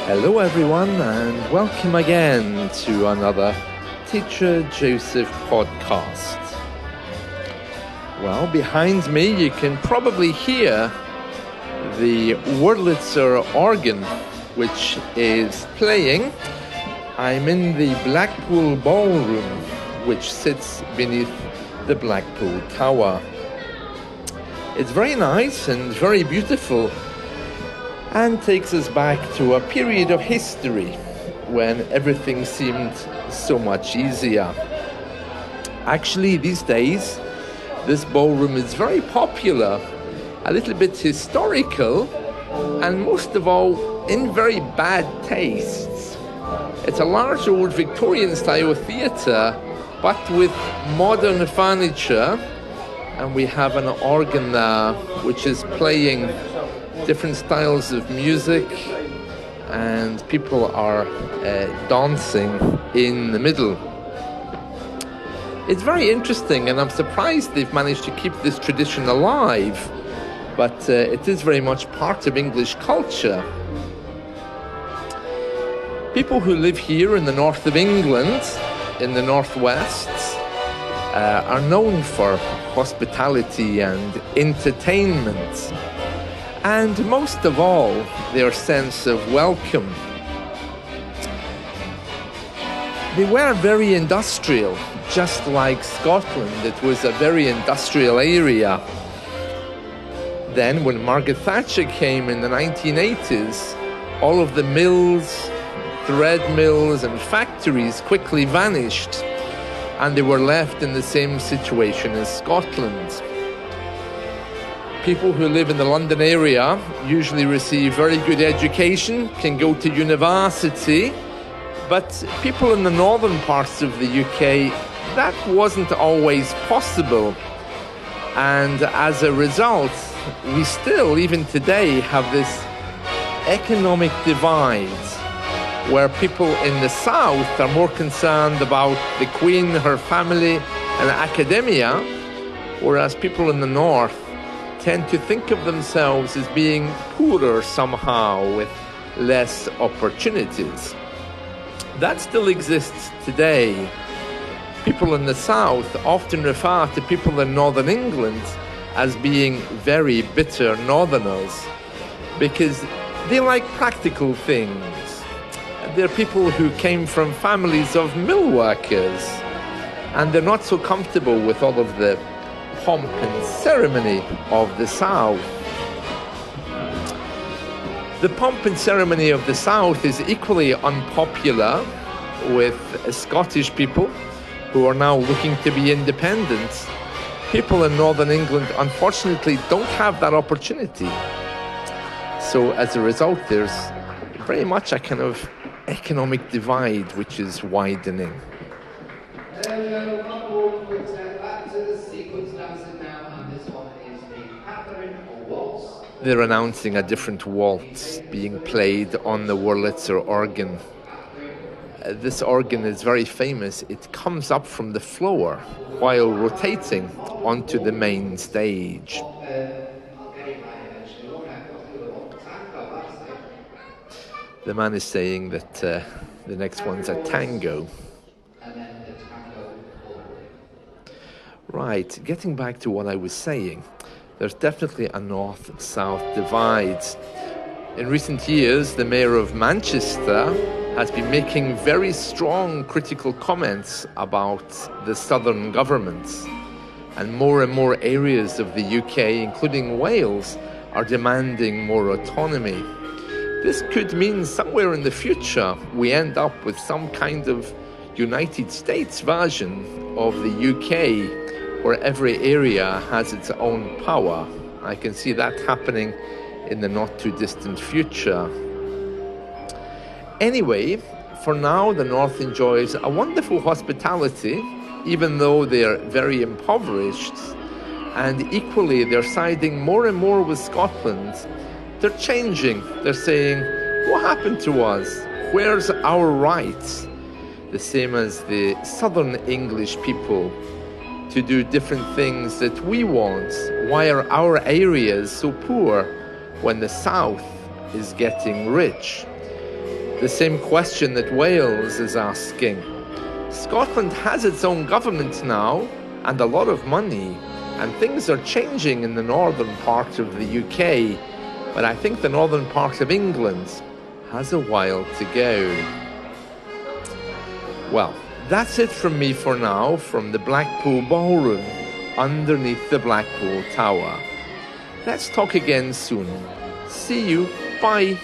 Hello everyone and welcome again to another Teacher Joseph podcast. Well, behind me you can probably hear the Wurlitzer organ which is playing. I'm in the Blackpool Ballroom which sits beneath the Blackpool Tower. It's very nice and very beautiful and takes us back to a period of history when everything seemed so much easier. Actually, these days, this ballroom is very popular, a little bit historical, and most of all, in very bad tastes. It's a large old Victorian-style theatre, but with modern furniture, and we have an organ there which is playing different styles of music, and people are dancing in the middle. It's very interesting, and I'm surprised they've managed to keep this tradition alive, but it is very much part of English culture. People who live here in the north of England, in the northwest, are known for hospitality and entertainment, and most of all, their sense of welcome. They were very industrial, just like Scotland. It was a very industrial area. Then, when Margaret Thatcher came in the 1980s, all of the mills, thread mills and factories quickly vanished, and they were left in the same situation as Scotland. People who live in the London area usually receive very good education, can go to university, but people in the northern parts of the UK, that wasn't always possible. And as a result, we still, even today, have this economic divide where people in the south are more concerned about the Queen, her family, and academia, whereas people in the north tend to think of themselves as being poorer somehow, with less opportunities. That still exists today. People in the south often refer to people in northern England as being very bitter northerners because they like practical things. They're people who came from families of mill workers, and they're not so comfortable with all of the pomp and ceremony of the South. The pomp and ceremony of the South is equally unpopular with Scottish people who are now looking to be independent. People in Northern England, unfortunately, don't have that opportunity. So as a result, there's very much a kind of economic divide which is widening. They're announcing a different waltz being played on the Wurlitzer organ. This organ is very famous. It comes up from the floor while rotating onto the main stage. The man is saying that the next one's a tango. Right, getting back to what I was saying, there's definitely a north-south divide. In recent years, the mayor of Manchester has been making very strong critical comments about the southern governments. And more areas of the UK, including Wales, are demanding more autonomy. This could mean somewhere in the future we end up with some kind of United States version of the UK where every area has its own power. I can see that happening in the not too distant future. Anyway, for now the North enjoys a wonderful hospitality, even though they are very impoverished, and equally they're siding more and more with Scotland. They're changing. They're saying, what happened to us? Where's our rights? The same as the southern English people to do different things that we want. Why are our areas so poor when the south is getting rich? The same question that Wales is asking. Scotland has its own government now, and a lot of money, and things are changing in the northern part of the UK, but I think the northern part of England has a while to go. Well, that's it from me for now, from the Blackpool Ballroom, underneath the Blackpool Tower. Let's talk again soon. See you. Bye.